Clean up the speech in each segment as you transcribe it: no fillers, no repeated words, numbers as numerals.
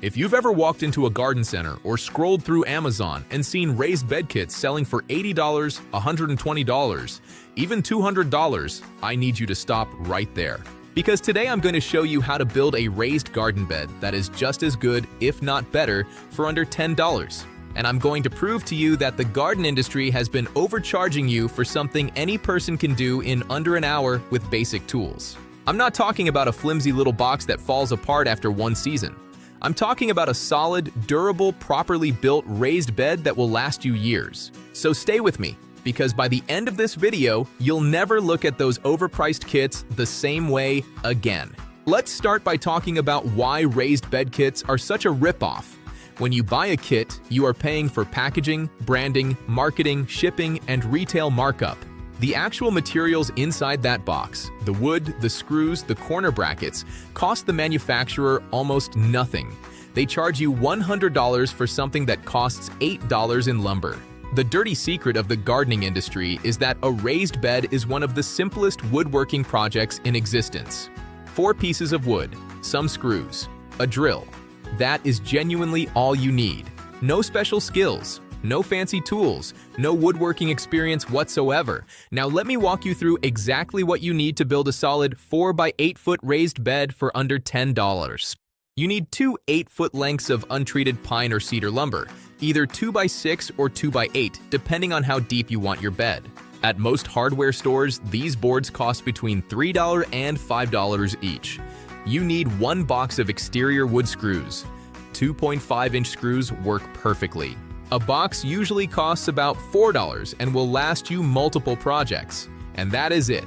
If you've ever walked into a garden center or scrolled through Amazon and seen raised bed kits selling for $80, $120, even $200, I need you to stop right there. Because today I'm going to show you how to build a raised garden bed that is just as good, if not better, for under $10. And I'm going to prove to you that the garden industry has been overcharging you for something any person can do in under an hour with basic tools. I'm not talking about a flimsy little box that falls apart after one season. I'm talking about a solid, durable, properly built raised bed that will last you years. So stay with me, because by the end of this video, you'll never look at those overpriced kits the same way again. Let's start by talking about why raised bed kits are such a ripoff. When you buy a kit, you are paying for packaging, branding, marketing, shipping, and retail markup. The actual materials inside that box, the wood, the screws, the corner brackets, cost the manufacturer almost nothing. They charge you $100 for something that costs $8 in lumber. The dirty secret of the gardening industry is that a raised bed is one of the simplest woodworking projects in existence. 4 pieces of wood, some screws, a drill. That is genuinely all you need. No special skills, no fancy tools, no woodworking experience whatsoever. Now let me walk you through exactly what you need to build a solid 4 by 8 foot raised bed for under $10. You need 2 8-foot lengths of untreated pine or cedar lumber, either 2 by 6 or 2 by 8, depending on how deep you want your bed. At most hardware stores, these boards cost between $3 and $5 each. You need 1 box of exterior wood screws. 2.5-inch screws work perfectly. A box usually costs about $4 and will last you multiple projects. And that is it.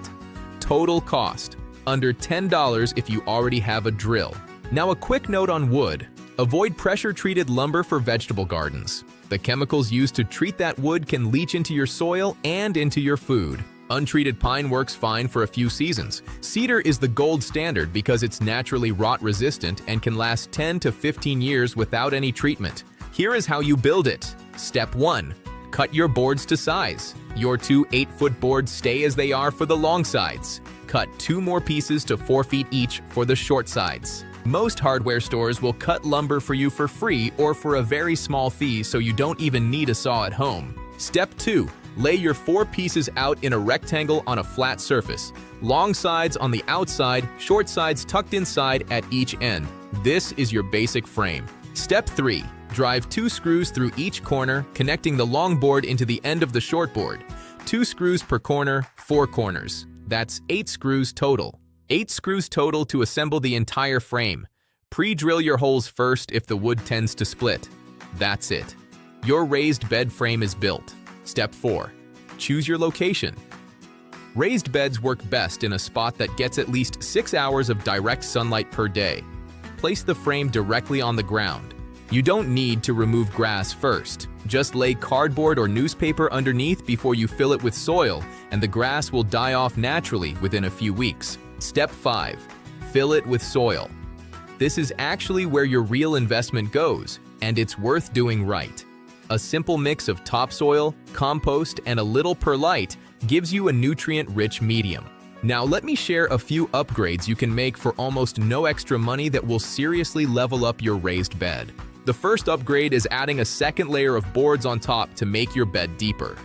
Total cost, under $10 if you already have a drill. Now a quick note on wood. Avoid pressure-treated lumber for vegetable gardens. The chemicals used to treat that wood can leach into your soil and into your food. Untreated pine works fine for a few seasons. Cedar is the gold standard because it's naturally rot-resistant and can last 10 to 15 years without any treatment. Here is how you build it. Step 1. Cut your boards to size. Your 2 8-foot boards stay as they are for the long sides. Cut 2 more pieces to 4 feet each for the short sides. Most hardware stores will cut lumber for you for free or for a very small fee, so you don't even need a saw at home. Step 2. Lay your 4 pieces out in a rectangle on a flat surface. Long sides on the outside, short sides tucked inside at each end. This is your basic frame. Step 3. Drive 2 screws through each corner, connecting the long board into the end of the short board. 2 screws per corner, 4 corners. That's 8 screws total. 8 screws total to assemble the entire frame. Pre-drill your holes first if the wood tends to split. That's it. Your raised bed frame is built. Step 4. Choose your location. Raised beds work best in a spot that gets at least 6 hours of direct sunlight per day. Place the frame directly on the ground. You don't need to remove grass first. Just lay cardboard or newspaper underneath before you fill it with soil, and the grass will die off naturally within a few weeks. Step 5. Fill it with soil. This is actually where your real investment goes, and it's worth doing right. A simple mix of topsoil, compost, and a little perlite gives you a nutrient-rich medium. Now let me share a few upgrades you can make for almost no extra money that will seriously level up your raised bed. The first upgrade is adding a second layer of boards on top to make your bed deeper.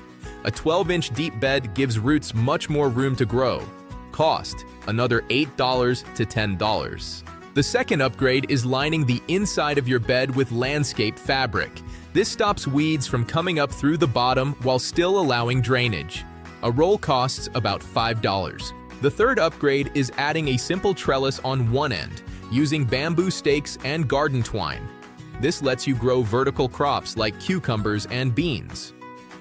A 12-inch deep bed gives roots much more room to grow. Cost, another $8 to $10. The second upgrade is lining the inside of your bed with landscape fabric. This stops weeds from coming up through the bottom while still allowing drainage. A roll costs about $5. The third upgrade is adding a simple trellis on one end, using bamboo stakes and garden twine. This lets you grow vertical crops like cucumbers and beans.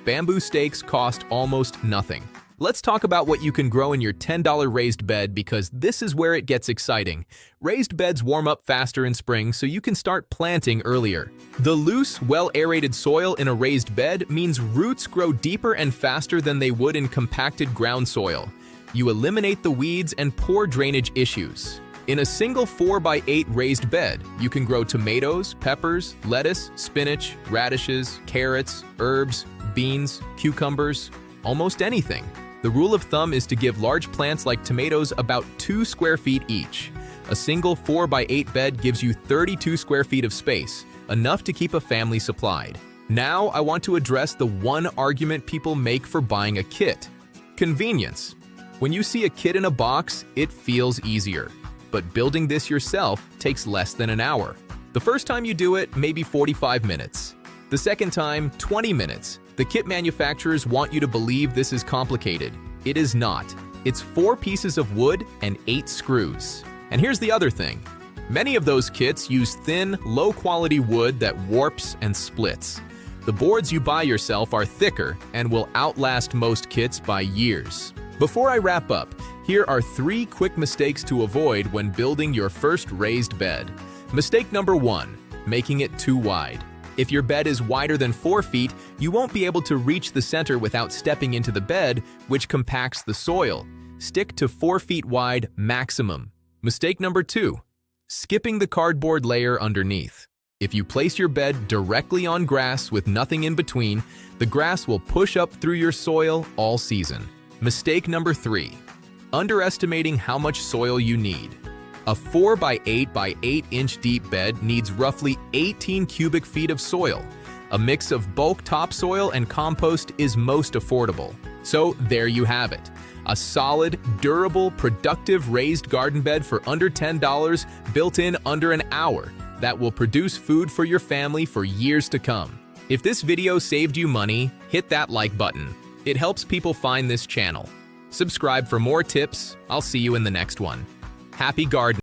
Bamboo stakes cost almost nothing. Let's talk about what you can grow in your $10 raised bed, because this is where it gets exciting. Raised beds warm up faster in spring, so you can start planting earlier. The loose, well-aerated soil in a raised bed means roots grow deeper and faster than they would in compacted ground soil. You eliminate the weeds and poor drainage issues. In a single 4 by 8 raised bed, you can grow tomatoes, peppers, lettuce, spinach, radishes, carrots, herbs, beans, cucumbers, almost anything. The rule of thumb is to give large plants like tomatoes about 2 square feet each. A single 4x8 bed gives you 32 square feet of space, enough to keep a family supplied. Now I want to address the one argument people make for buying a kit: convenience. When you see a kit in a box, it feels easier. But building this yourself takes less than an hour. The first time you do it, maybe 45 minutes. The second time, 20 minutes. The kit manufacturers want you to believe this is complicated. It is not. It's 4 pieces of wood and 8 screws. And here's the other thing. Many of those kits use thin, low-quality wood that warps and splits. The boards you buy yourself are thicker and will outlast most kits by years. Before I wrap up, here are 3 quick mistakes to avoid when building your first raised bed. Mistake number 1, making it too wide. If your bed is wider than 4 feet, you won't be able to reach the center without stepping into the bed, which compacts the soil. Stick to 4 feet wide maximum. Mistake number 2, skipping the cardboard layer underneath. If you place your bed directly on grass with nothing in between, the grass will push up through your soil all season. Mistake number 3, underestimating how much soil you need. A 4x8 by 8 inch deep bed needs roughly 18 cubic feet of soil. A mix of bulk topsoil and compost is most affordable. So there you have it. A solid, durable, productive raised garden bed for under $10, built in under an hour, that will produce food for your family for years to come. If this video saved you money, hit that like button. It helps people find this channel. Subscribe for more tips. I'll see you in the next one. Happy gardening.